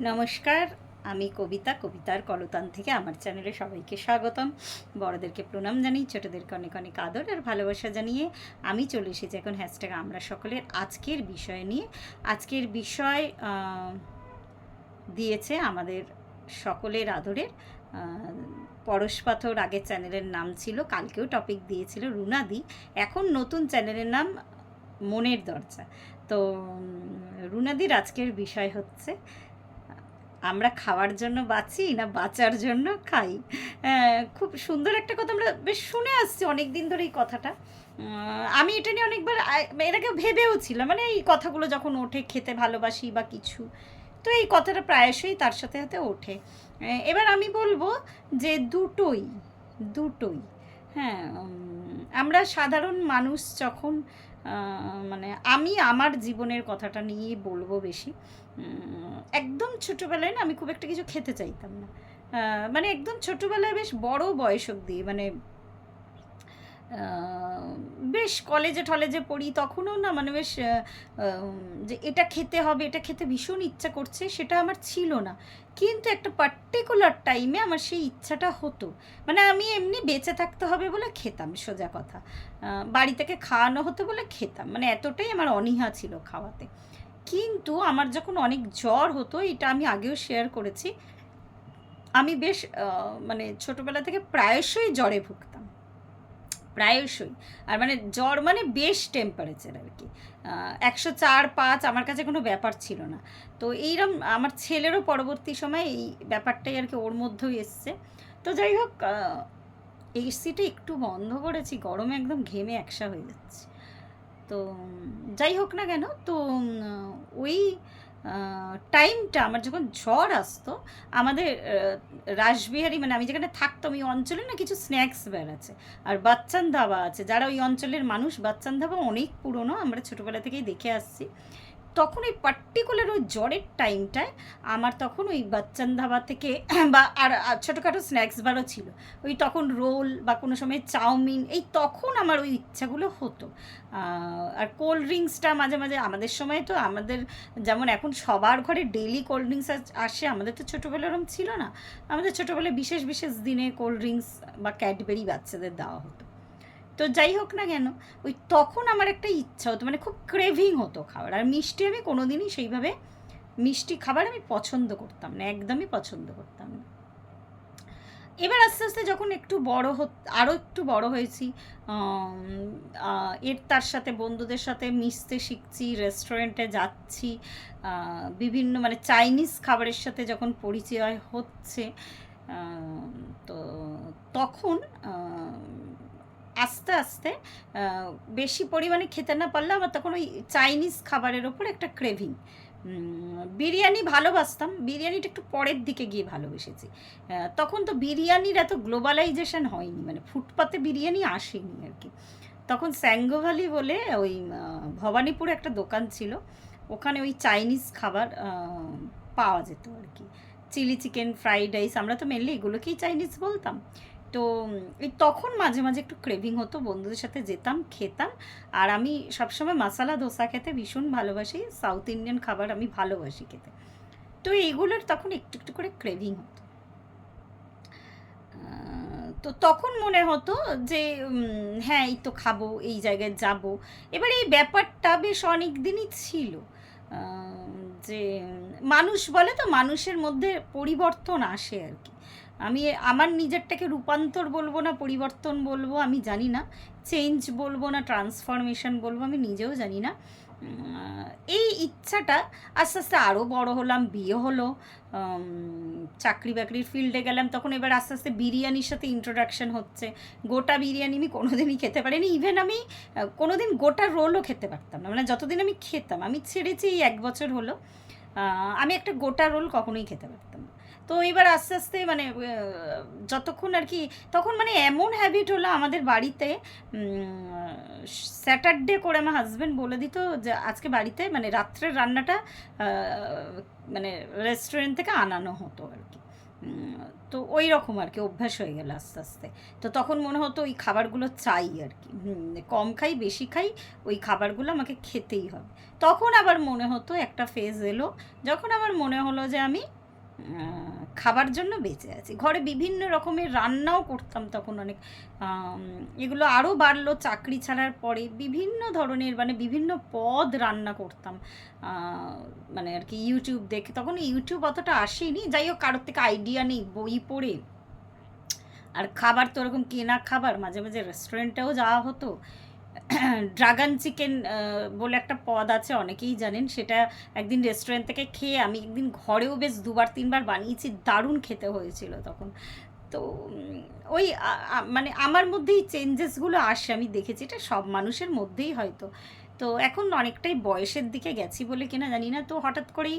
নমস্কার, আমি কবিতার কলতান থেকে আমার চ্যানেলে সবাইকে স্বাগতম। বড়দেরকে প্রণাম জানিয়ে ছোটোদেরকে অনেক অনেক আদর আর ভালোবাসা জানিয়ে আমি চলে এসেছি এখন হ্যাশট্যাগ আমরা সকলের আজকের বিষয় নিয়ে। আজকের বিষয় দিয়েছে আমাদের সকলের আদরের পরশপাথর। আগের চ্যানেলের নাম ছিল, কালকেও টপিক দিয়েছিল রুনাদি। এখন নতুন চ্যানেলের নাম মনের দরজা। তো রুনাদির আজকের বিষয় হচ্ছে আমরা খাওয়ার জন্য বাঁচি না বাঁচার জন্য খাই। খুব সুন্দর একটা কথা, আমরা বেশ শুনে আসছি অনেক দিন ধরে এই কথাটা। আমি এটা নিয়ে অনেকবার এর আগে ভেবেও ছিলাম, মানে এই কথাগুলো যখন ওঠে খেতে ভালোবাসি বা কিছু, তো এই কথাটা প্রায়শই তার সাথে সাথে ওঠে। এবার আমি বলবো যে দুটোই দুটোই হ্যাঁ, আমরা সাধারণ মানুষ যখন মানে আমি আমার জীবনের কথাটা নিয়েই বলবো বেশি। একদম ছোটোবেলায় না আমি খুব একটা কিছু খেতে চাইতাম না, মানে একদম ছোটোবেলায় বেশ বড় বয়স অবধি, মানে বেশ কলেজে পড়ি তখনও না, মানে বেশ যে এটা খেতে হবে, এটা খেতে ভীষণ ইচ্ছা করছে সেটা আমার ছিল না। কিন্তু একটা পার্টিকুলার টাইমে আমার সেই ইচ্ছাটা হতো। মানে আমি এমনি বেঁচে থাকতে হবে বলে খেতাম, সোজা কথা। বাড়ি থেকে খাওয়ানো হতো বলে খেতাম, মানে এতটাই আমার অনীহা ছিল খাওয়াতে। কিন্তু আমার যখন অনেক জ্বর হতো, এটা আমি আগেও শেয়ার করেছি, আমি বেশ মানে ছোটোবেলা থেকে প্রায়শই জ্বরে ভুগতাম, প্রায়শই। আর মানে জ্বর মানে বেশ টেম্পারেচার আর কি, 104-5 আমার কাছে কোনো ব্যাপার ছিল না। তো এইরকম আমার ছেলেরও পরবর্তী সময় এই ব্যাপারটাই আর কি ওর মধ্যেও এসছে। তো যাই হোক, এসিটা একটু বন্ধ করেছি, গরমে একদম ঘেমে একসা হয়ে যাচ্ছে। তো যাই হোক না কেন, তো ওই টাইমটা আমার যখন জ্বর আসতো, আমাদের রাসবিহারী, মানে আমি যেখানে থাকতাম ওই অঞ্চলে না কিছু স্ন্যাক্স বার আছে, আর বাচ্চান ধাবা আছে। যারা ওই অঞ্চলের মানুষ, বাচ্চান ধাবা অনেক পুরনো, আমরা ছোটোবেলা থেকেই দেখে আসছি। তখন ওই পার্টিকুলার ওই জ্বরের টাইমটায় আমার তখন ওই বাচ্চান ধাবা থেকে বা আর ছোটোখাটো স্ন্যাক্স বারও ছিল, ওই তখন রোল বা কোনো সময় চাউমিন, এই তখন আমার ওই ইচ্ছাগুলো হতো। আর কোল্ড ড্রিঙ্কসটা মাঝে মাঝে, আমাদের সময় তো আমাদের যেমন এখন সবার ঘরে ডেইলি কোল্ড ড্রিঙ্কস আসে, আমাদের তো ছোটোবেলা ওরম ছিল না। আমাদের ছোটোবেলায় বিশেষ বিশেষ দিনে কোল্ড ড্রিঙ্কস বা ক্যাডবেরি বাচ্চাদের দেওয়া হতো। তো যাই হোক না কেন, ওই তখন আমার একটা ইচ্ছা হতো, মানে খুব ক্রেভিং হতো খাবার। আর মিষ্টি আমি কোনো দিনই সেইভাবে মিষ্টি খাবার আমি পছন্দ করতাম না, একদমই পছন্দ করতাম না। এবার আস্তে আস্তে যখন একটু বড় আরও একটু বড় হয়েছি, এর তার সাথে বন্ধুদের সাথে মিশতে শিখছি, রেস্টুরেন্টে যাচ্ছি, বিভিন্ন মানে চাইনিজ খাবারের সাথে যখন পরিচয় হচ্ছে, তো তখন আস্তে আস্তে বেশি পরিমাণে খেতে না পারলে আমার তখন ওই চাইনিজ খাবারের ওপর একটা ক্রেভিং। বিরিয়ানি ভালোবাসতাম, বিরিয়ানিটা একটু পরের দিকে গিয়ে ভালোবেসেছি। তখন তো বিরিয়ানির এত গ্লোবালাইজেশন হয়নি, মানে ফুটপাতে বিরিয়ানি আসেনি আর কি। তখন স্যাঙ্গোভালি বলে ওই ভবানীপুরে একটা দোকান ছিল, ওখানে ওই চাইনিজ খাবার পাওয়া যেত আর কি, চিলি চিকেন, ফ্রাইড রাইস, আমরা তো মেনলি এগুলোকেই চাইনিজ বলতাম। তো এই তখন মাঝে মাঝে একটু ক্রেভিং হতো, বন্ধুদের সাথে যেতাম, খেতাম। আর আমি সবসময় মশালা ধোসা খেতে ভীষণ ভালোবাসি, সাউথ ইন্ডিয়ান খাবার আমি ভালোবাসি খেতে। তো এইগুলোর তখন একটু একটু করে ক্রেভিং হতো। তো তখন মনে হতো যে হ্যাঁ এই তো খাবো, এই জায়গায় যাব। এবার এই ব্যাপারটা বেশ অনেক দিনই ছিল, যে মানুষ বলে তো মানুষের মধ্যে পরিবর্তন আসে আর কি। আমি আমার নিজেরটাকে রূপান্তর বলবো না পরিবর্তন বলবো আমি জানি না, চেঞ্জ বলবো না ট্রান্সফরমেশন বলবো আমি নিজেও জানি না। এই ইচ্ছাটা আস্তে আস্তে আরও বড় হলাম, বিয়ে হলো, চাকরি বাকরির ফিল্ডে গেলাম, তখন এবার আস্তে আস্তে বিরিয়ানির সাথে ইন্ট্রোডাকশন হচ্ছে। গোটা বিরিয়ানি আমি কোনোদিনই খেতে পারিনি, ইভেন আমি কোনোদিন গোটা রোলও খেতে পারতাম না, মানে যতদিন আমি খেতাম, আমি ছেড়েছি এই 1 বছর হলো, আমি একটা গোটা রোল কখনোই খেতে পারতাম না। তো এবার আস্তে আস্তে মানে যতক্ষণ আর কি, তখন মানে এমন হ্যাবিট হলো আমাদের বাড়িতে, স্যাটারডে করে আমার হাজব্যান্ড বলে দিত যে আজকে বাড়িতে মানে রাত্রের রান্নাটা মানে রেস্টুরেন্ট থেকে আনানো হতো আর কি। তো ওই রকম আর কি অভ্যাস হয়ে গেল আস্তে আস্তে। তো তখন মনে হতো ওই খাবারগুলো চাই আর কি, কম খাই বেশি খাই ওই খাবারগুলো আমাকে খেতেই হবে। তখন আবার মনে হতো, একটা ফেজ এলো যখন আমার মনে হলো যে আমি খাবার জন্য বেঁচে আছি। ঘরে বিভিন্ন রকমের রান্নাও করতাম তখন অনেক, এগুলো আরও বাড়লো চাকরি ছাড়ার পরে, বিভিন্ন ধরনের মানে বিভিন্ন পদ রান্না করতাম, মানে আর কি ইউটিউব দেখে। তখন ইউটিউব অতটা আসেনি, যাই হোক কারোর থেকে আইডিয়া নেই, বই পড়ে। আর খাবার তো ওরকম কেনা খাবার, মাঝে মাঝে রেস্টুরেন্টেও যাওয়া হতো। ড্রাগন চিকেন বলে একটা পদ আছে, অনেকেই জানেন, সেটা একদিন রেস্টুরেন্ট থেকে খেয়ে আমি একদিন ঘরেও বেশ 2-3বার বানিয়েছি, দারুণ খেতে হয়েছিল তখন। তো ওই মানে আমার মধ্যেই চেঞ্জেসগুলো আসে, আমি দেখেছি এটা সব মানুষের মধ্যেই হয়তো। তো এখন অনেকটাই বয়সের দিকে গেছি বলে কিনা জানি না, তো হঠাৎ করেই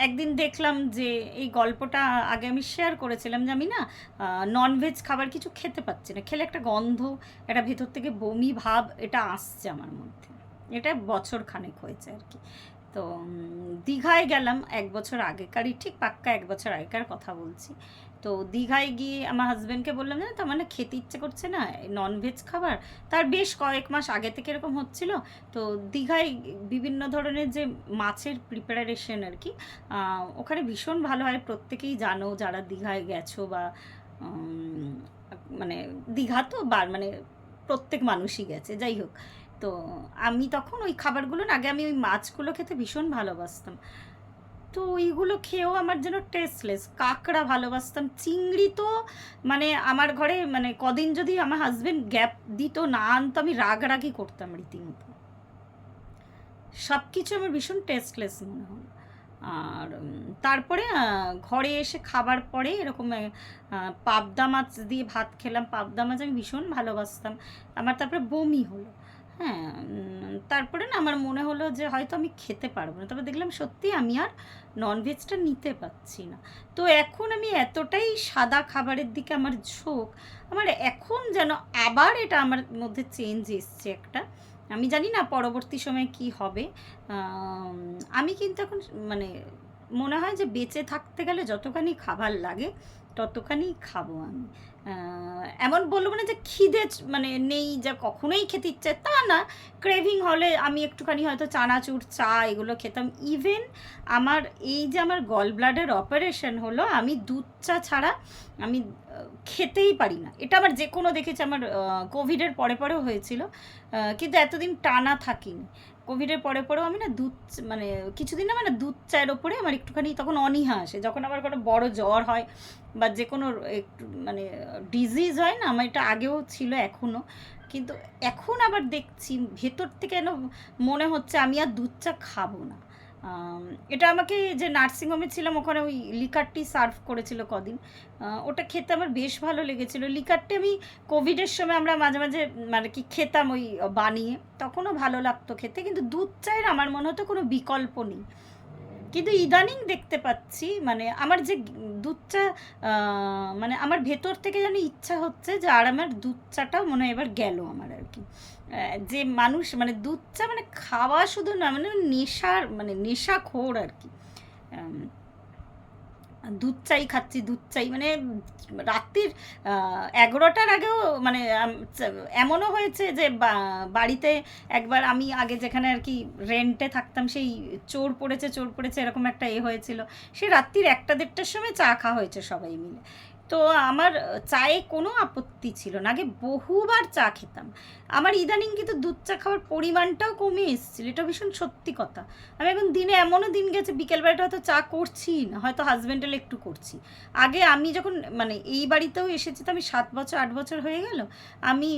একদিন দেখলাম যে এই গল্পটা আগে আমি শেয়ার করেছিলাম যে আমি না ননভেজ খাবার কিছু খেতে পাচ্ছি না, খেলে একটা গন্ধ, একটা ভেতর থেকে বমি ভাব এটা আসছে আমার মধ্যে। এটা বছর খানেক হয়েছে আর কি। তো দীঘায় গেলাম 1 বছর আগেকারই, ঠিক পাক্কা 1 বছর আগেকার কথা বলছি। তো দীঘায় গিয়ে আমার হাজব্যান্ডকে বললাম, জানো তো আমার না খেতে ইচ্ছে করছে না ননভেজ খাবার। তার বেশ কয়েক মাস আগে থেকে এরকম হচ্ছিল। তো দীঘায় বিভিন্ন ধরনের যে মাছের প্রিপারেশন আর কি, ওখানে ভীষণ ভালো হয়, প্রত্যেকেই জানো যারা দীঘায় গেছো বা মানে দীঘা তো মানে প্রত্যেক মানুষই গেছে, যাই হোক। তো আমি তখন ওই খাবারগুলো না, আগে আমি ওই মাছগুলো খেতে ভীষণ ভালোবাসতাম, তো ওইগুলো খেয়েও আমার যেন টেস্টলেস। কাঁকড়া ভালোবাসতাম, চিংড়ি তো মানে আমার ঘরে মানে কদিন যদি আমার হাজব্যান্ড গ্যাপ দিত না আনতো, আমি রাগারাগি করতাম রীতিমতো। সব কিছু আমার ভীষণ টেস্টলেস মনে হলো। আর তারপরে ঘরে এসে খাবার পরে এরকম পাবদা মাছ দিয়ে ভাত খেলাম। পাবদা মাছ আমি ভীষণ ভালোবাসতাম, আমার তারপরে বমি হলো। হ্যাঁ, তারপরে না আমার মনে হলো যে হয়তো আমি খেতে পারবো না, তবে দেখলাম সত্যি আমি আর ননভেজটা নিতে পারছি না। তো এখন আমি এতটাই সাদা খাবারের দিকে আমার ঝোঁক, আমার এখন যেন আবার এটা আমার মধ্যে চেঞ্জ এসছে একটা, আমি জানি না পরবর্তী সময়ে কি হবে। আমি কিন্তু এখন মানে মনে হয় যে বেঁচে থাকতে গেলে যতখানি খাবার লাগে ততখানি খাবো আমি। এমন বলবো না যে খিদে মানে নেই, যা কখনোই খেতে ইচ্ছে তা না, ক্রেভিং হলে আমি একটুখানি হয়তো চানাচুর চা এগুলো খেতাম। ইভেন আমার এই যে আমার গল ব্লাডার অপারেশন হলো, আমি দুধ চা ছাড়া আমি খেতেই পারি না। এটা আমার যে কোনো দেখেছি, আমার কোভিডের পরে পরেও হয়েছিল, কিন্তু এতদিন টানা থাকিনি। কোভিডের পরে পরেও আমি না দুধ মানে কিছুদিন না মানে দুধ চায়ের ওপরে আমার একটুখানি তখন অনীহা আসে, যখন আবার কোনো বড় জ্বর হয় বা যে কোনো একটু মানে ডিজিজ হয় না, আমার এটা আগেও ছিল এখনও, কিন্তু এখন আবার দেখছি ভেতর থেকে যেন মনে হচ্ছে আমি আর দুধ চা খাবো না। এটা আমাকে যে নার্সিংহোমে ছিলাম ওখানে ওই লিকার টি সার্ভ করেছিল কদিন, ওটা খেতে আমার বেশ ভালো লেগেছিলো। লিকার টি আমি কোভিডের সময় আমরা মাঝে মাঝে মানে কি খেতাম ওই বানিয়ে, তখনও ভালো লাগতো খেতে, কিন্তু দুধ চায়ের আমার মনে হতো কোনো বিকল্প নেই। কিন্তু ইদানিং দেখতে পাচ্ছি মানে আমার যে দুধ চা মানে আমার ভেতর থেকে যেন ইচ্ছা হচ্ছে যে আর আমার দুধ চাটাও মনে হয় এবার গেল আমার আর কি। যে মানুষ মানে দুধ চা মানে খাওয়া শুধু না, মানে নেশার মানে নেশাখোর আর কি। দুধ চাই খাচ্ছি, দুধ চাই মানে রাত্রির 11টার আগেও মানে এমনও হয়েছে যে বাড়িতে একবার আমি আগে যেখানে আর কি রেন্টে থাকতাম, সেই চোর পড়েছে এরকম একটা হয়েছিল, সে রাত্রির 1-1:30টার সময় চা খাওয়া হয়েছে সবাই মিলে। তো আমার চায়ে কোনো আপত্তি ছিল না, আগে বহুবার চা খেতাম। আমার ইদানিং কিন্তু দুধ চা খাওয়ার পরিমাণটাও কমে এসেছিল, এটা ভীষণ সত্যি কথা। আমি এখন দিনে এমনও দিন গেছে বিকেলবেলাটা হয়তো চা করছি না, হয়তো হাজব্যান্ডের একটু করছি। আগে আমি যখন মানে এই বাড়িতেও এসেছি, তো আমি 7 বছর 8 বছর হয়ে গেল, আমি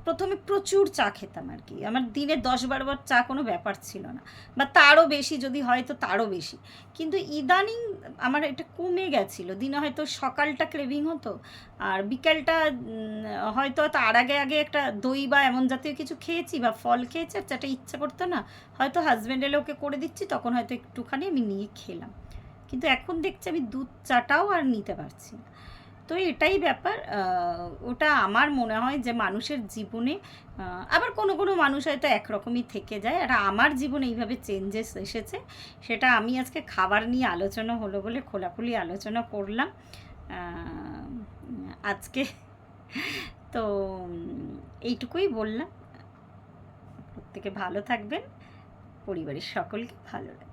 প্রথমে প্রচুর চা খেতাম আর কি, আমার দিনে 10-12 বার চা কোনো ব্যাপার ছিল না, বা তারও বেশি যদি হয় তো তারও বেশি। কিন্তু ইদানিং আমার এটা কমে গেছিলো, দিনে হয়তো সকালটা ক্রেভিং হতো, আর বিকেলটা হয়তো তার আগে একটা দই বা এমন জাতীয় কিছু খেয়েছি বা ফল খেয়েছি, আর চাটা ইচ্ছা করতো না, হয়তো হাজব্যান্ড এলে ওকে করে দিচ্ছি, তখন হয়তো একটুখানি আমি নিয়ে খেলাম। কিন্তু এখন দেখছি আমি দুধ চাটাও আর নিতে পারছি না। তো এটাই ব্যাপার। ওটা আমার মনে হয় যে মানুষের জীবনে আবার কোনো কোনো মানুষ হয়তো একরকমই থেকে যায়, আর আমার জীবনে এইভাবে চেঞ্জেস এসেছে, সেটা আমি আজকে খাবার নিয়ে আলোচনা হলো বলে খোলাখুলি আলোচনা করলাম। আজকে তো এইটুকুই বললাম। প্রত্যেকে ভালো থাকবেন, পরিবারের সকলকে ভালো রাখবেন।